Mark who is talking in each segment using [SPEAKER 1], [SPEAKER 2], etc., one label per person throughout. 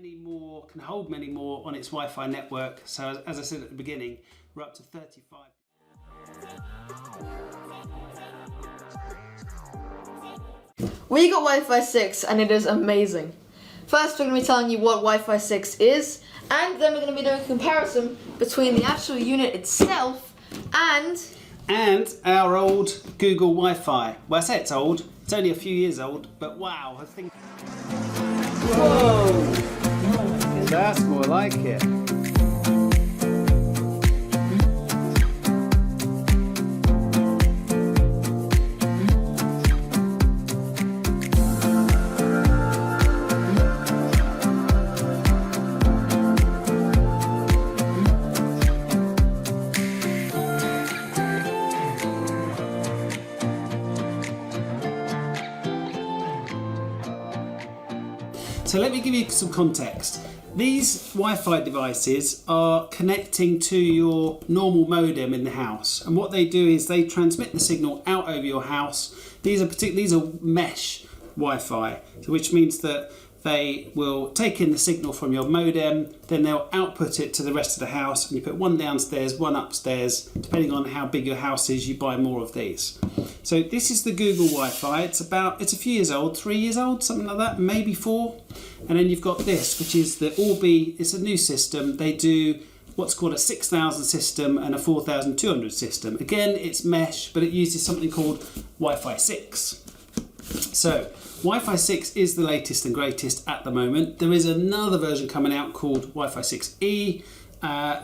[SPEAKER 1] can hold many more on its Wi-Fi network. So as I said at the beginning, we're up to 35.
[SPEAKER 2] We got Wi-Fi 6 and it is amazing. First we're going to be telling you what Wi-Fi 6 is, and then we're going to be doing a comparison between the actual unit itself and
[SPEAKER 1] our old Google Wi-Fi. Well, I say it's old, it's only a few years old, but wow, I think... Whoa! That's more like it. So let me give you some context. These Wi-Fi devices are connecting to your normal modem in the house, and what they do is they transmit the signal out over your house. These are mesh Wi-Fi, which means that they will take in the signal from your modem, then they'll output it to the rest of the house, and you put one downstairs, one upstairs. Depending on how big your house is, you buy more of these. So this is the Google Wi-Fi. It's a few years old, 3 years old, something like that, maybe 4. And then you've got this, which is the Orbi. It's a new system. They do what's called a 6000 system and a 4200 system. Again, it's mesh, but it uses something called Wi-Fi 6. So Wi-Fi 6 is the latest and greatest at the moment. There is another version coming out called Wi-Fi 6E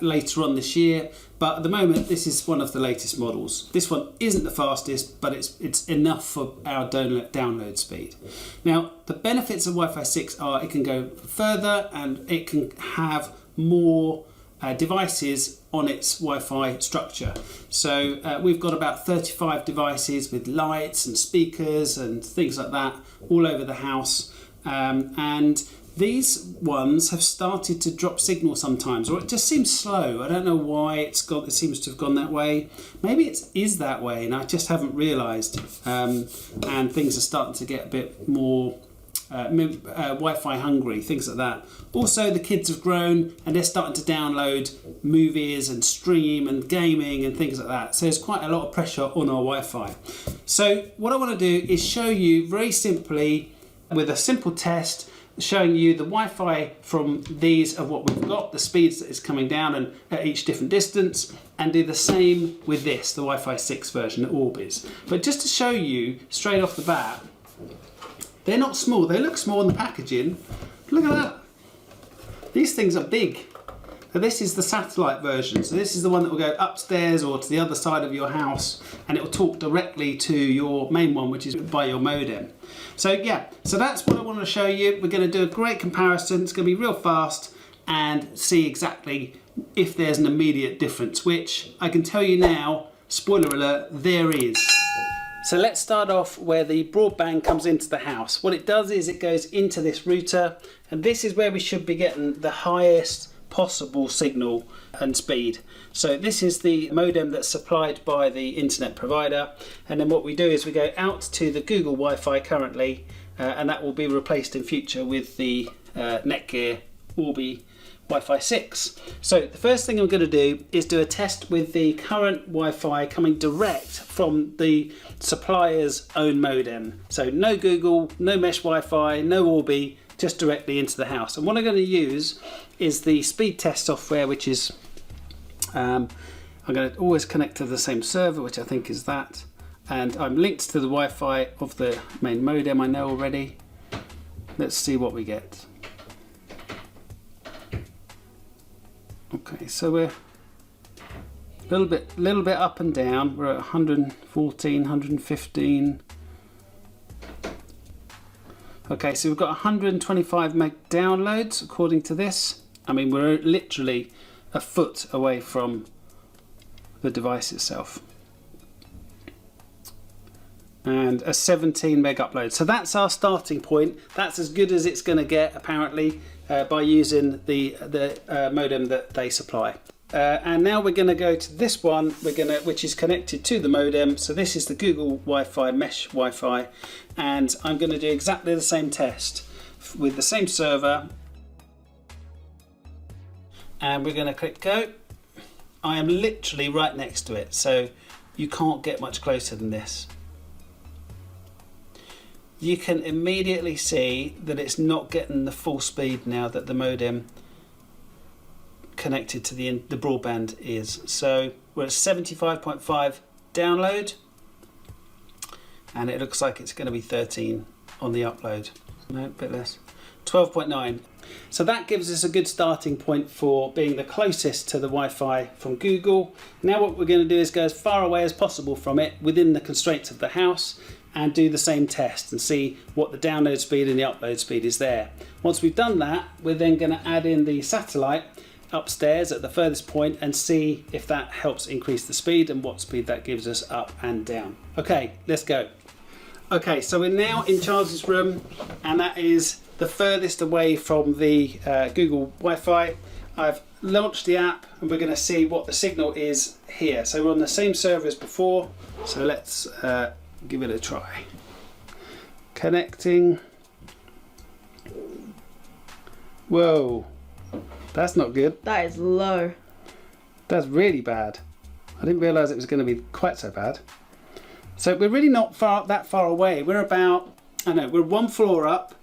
[SPEAKER 1] later on this year, but at the moment this is one of the latest models. This one isn't the fastest, but it's enough for our download speed. Now, the benefits of Wi-Fi 6 are it can go further and it can have more devices on its Wi-Fi structure. So we've got about 35 devices with lights and speakers and things like that all over the house, and these ones have started to drop signal sometimes, or it just seems slow. I don't know why it seems to have gone that way. Maybe it is that way and I just haven't realised, and things are starting to get a bit more Wi-Fi hungry, things like that. Also, the kids have grown and they're starting to download movies and stream and gaming and things like that. So there's quite a lot of pressure on our Wi-Fi. So what I want to do is show you very simply with a simple test, showing you the Wi-Fi from these of what we've got, the speeds that is coming down and at each different distance, and do the same with this, the Wi-Fi 6 version, the Orbis. But just to show you straight off the bat, they're not small. They look small in the packaging. Look at that. These things are big. So this is the satellite version. So this is the one that will go upstairs or to the other side of your house, and it will talk directly to your main one, which is by your modem. So yeah, so that's what I want to show you. We're going to do a great comparison. It's going to be real fast and see exactly if there's an immediate difference, which I can tell you now, spoiler alert, there is. So let's start off where the broadband comes into the house. What it does is it goes into this router, and this is where we should be getting the highest possible signal and speed. So this is the modem that's supplied by the internet provider, and then what we do is we go out to the Google Wi-Fi currently, and that will be replaced in future with the NETGEAR Orbi Wi-Fi 6. So the first thing I'm going to do is do a test with the current Wi-Fi coming direct from the supplier's own modem. So no Google, no mesh Wi-Fi, no Orbi, just directly into the house. And what I'm going to use is the speed test software, which is I'm going to always connect to the same server, which I think is that, and I'm linked to the Wi-Fi of the main modem I know already. Let's see what we get. Okay, so we're a little bit up and down. We're at 114, 115. Okay, so we've got 125 meg downloads according to this. I mean, we're literally a foot away from the device itself. And a 17 meg upload. So that's our starting point. That's as good as it's going to get, apparently, by using the modem that they supply. And now we're going to go to this one, which is connected to the modem. So this is the Google Wi-Fi, mesh Wi-Fi, and I'm going to do exactly the same test with the same server. and we're going to click go. I am literally right next to it, so you can't get much closer than this. You can immediately see that it's not getting the full speed now that the modem connected to the broadband is. So we're at 75.5 download, and it looks like it's going to be 13 on the upload. No, a bit less. 12.9. So that gives us a good starting point for being the closest to the Wi-Fi from Google. Now what we're going to do is go as far away as possible from it within the constraints of the house and do the same test and see what the download speed and the upload speed is there. Once we've done that, we're then going to add in the satellite upstairs at the furthest point and see if that helps increase the speed and what speed that gives us up and down. Okay, let's go. Okay, so we're now in Charles's room, and that is the furthest away from the Google Wi-Fi. I've launched the app and we're going to see what the signal is here. So we're on the same server as before, so let's give it a try. Connecting. Whoa, that's not good.
[SPEAKER 2] That is low.
[SPEAKER 1] That's really bad. I didn't realise it was going to be quite so bad. So we're really not that far away. We're about, I don't know, we're one floor up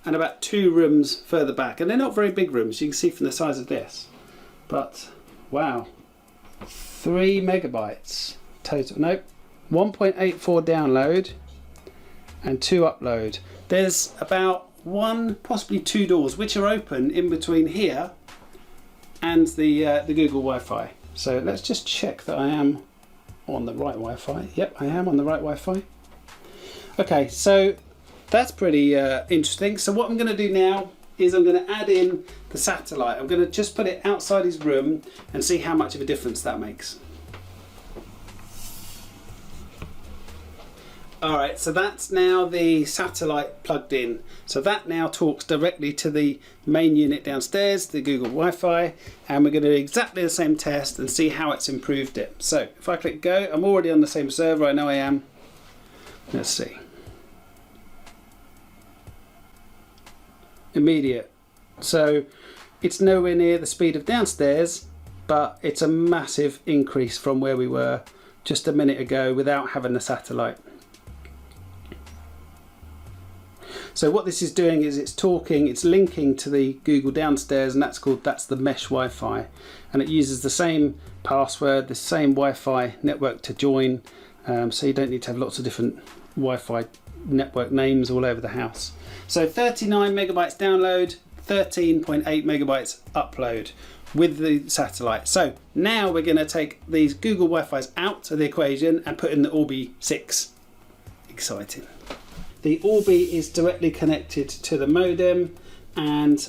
[SPEAKER 1] and about 2 rooms further back. And they're not very big rooms, you can see from the size of this. But, wow, 3 megabytes total. Nope, 1.84 download and 2 upload. There's about 1, possibly 2 doors, which are open in between here and the Google Wi-Fi. So let's just check that I am on the right Wi-Fi. Yep, I am on the right Wi-Fi. Okay, so that's pretty interesting. So what I'm going to do now is I'm going to add in the satellite. I'm going to just put it outside his room and see how much of a difference that makes. Alright, so that's now the satellite plugged in. So that now talks directly to the main unit downstairs, the Google Wi-Fi, and we're going to do exactly the same test and see how it's improved it. So if I click go, I'm already on the same server, I know I am. Let's see. Immediate. So it's nowhere near the speed of downstairs, but it's a massive increase from where we were just a minute ago without having the satellite. So what this is doing is it's linking to the Google downstairs, and that's the mesh Wi-Fi, and it uses the same password, the same Wi-Fi network to join, so you don't need to have lots of different Wi-Fi network names all over the house. So 39 megabytes download, 13.8 megabytes upload with the satellite. So now we're going to take these Google Wi-Fi's out of the equation and put in the Orbi 6. Exciting. The Orbi is directly connected to the modem, and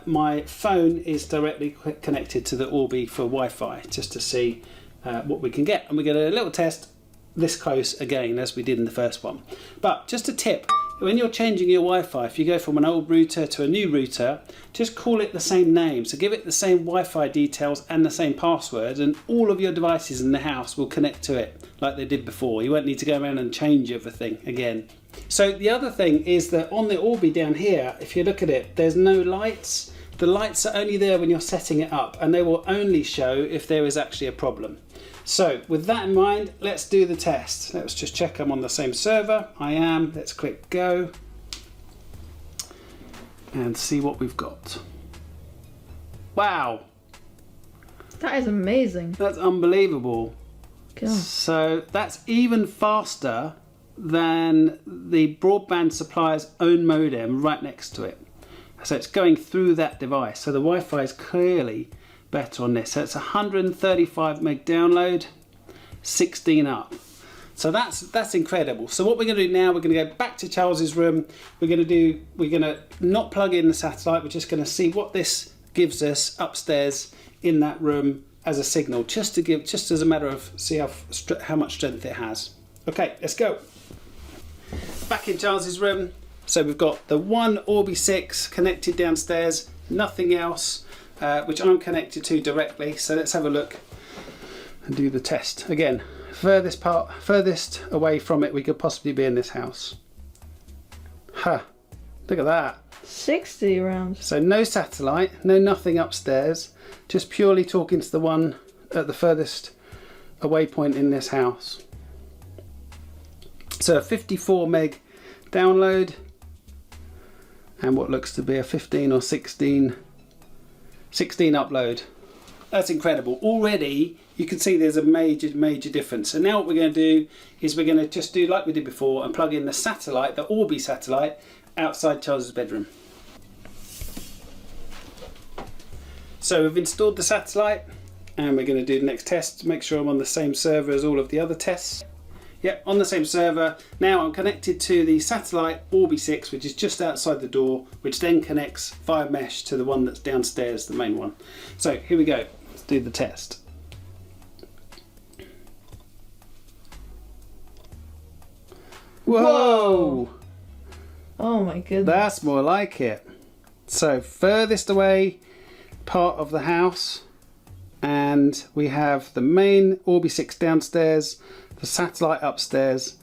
[SPEAKER 1] my phone is directly connected to the Orbi for Wi-Fi, just to see what we can get. And we're going to do a little test this close again as we did in the first one. But just a tip, when you're changing your Wi-Fi, if you go from an old router to a new router, just call it the same name. So give it the same Wi-Fi details and the same password, and all of your devices in the house will connect to it like they did before. You won't need to go around and change everything again. So the other thing is that on the Orbi down here, if you look at it, there's no lights. The lights are only there when you're setting it up, and they will only show if there is actually a problem. So with that in mind, let's do the test. Let's just check I'm on the same server. I am. Let's click go and see what we've got. Wow.
[SPEAKER 2] That is amazing.
[SPEAKER 1] That's unbelievable.
[SPEAKER 2] God.
[SPEAKER 1] So that's even faster than the broadband supplier's own modem right next to it. So it's going through that device. So the Wi-Fi is clearly better on this. So it's 135 meg download, 16 up. So that's incredible. So what we're going to do now, we're going to go back to Charles's room. We're going to not plug in the satellite. We're just going to see what this gives us upstairs in that room as a signal, just as a matter of see how much strength it has. Okay, let's go. Back in Charles's room. So we've got the one Orbi 6 connected downstairs, nothing else, which I'm connected to directly. So let's have a look and do the test. Again, furthest away from it we could possibly be in this house. Huh, look at that.
[SPEAKER 2] 60 around.
[SPEAKER 1] So no satellite, no nothing upstairs, just purely talking to the one at the furthest away point in this house. So a 54 meg download and what looks to be a 15 or 16 upload. That's incredible. Already you can see there's a major difference. And now what we're going to do is we're going to just do like we did before and plug in the satellite, the Orbi satellite, outside Charles's bedroom. So we've installed the satellite and we're going to do the next test to make sure I'm on the same server as all of the other tests. Yep, on the same server. Now I'm connected to the satellite Orbi 6, which is just outside the door, which then connects via mesh to the one that's downstairs, the main one. So here we go, let's do the test. Whoa!
[SPEAKER 2] Oh my goodness.
[SPEAKER 1] That's more like it. So furthest away part of the house, and we have the main Orbi 6 downstairs, the satellite upstairs,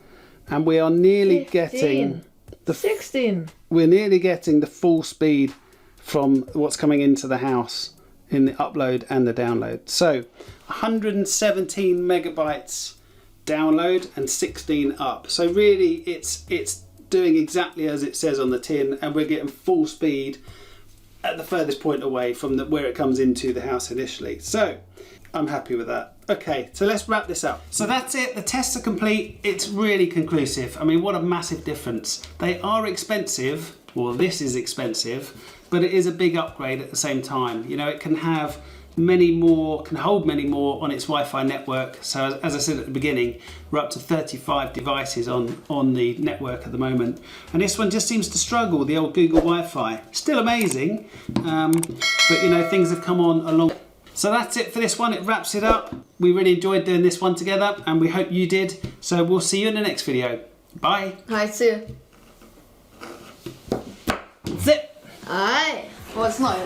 [SPEAKER 1] and we are nearly
[SPEAKER 2] 15,
[SPEAKER 1] getting the
[SPEAKER 2] 16.
[SPEAKER 1] We're nearly getting the full speed from what's coming into the house in the upload and the download. So 117 megabytes download and 16 up. So really it's doing exactly as it says on the tin, and we're getting full speed at the furthest point away from where it comes into the house initially. So I'm happy with that. Okay, so let's wrap this up. So that's it, the tests are complete. It's really conclusive. I mean, what a massive difference. They are expensive, well this is expensive, but it is a big upgrade at the same time. You know, it can have many more, can hold many more on its Wi-Fi network. So as I said at the beginning, we're up to 35 devices on the network at the moment. And this one just seems to struggle, the old Google Wi-Fi. Still amazing, but you know, things have come on along. So that's it for this one, it wraps it up. We really enjoyed doing this one together and we hope you did. So we'll see you in the next video. Bye.
[SPEAKER 2] Alright, see you.
[SPEAKER 1] That's it.
[SPEAKER 2] Alright. Well, it's not.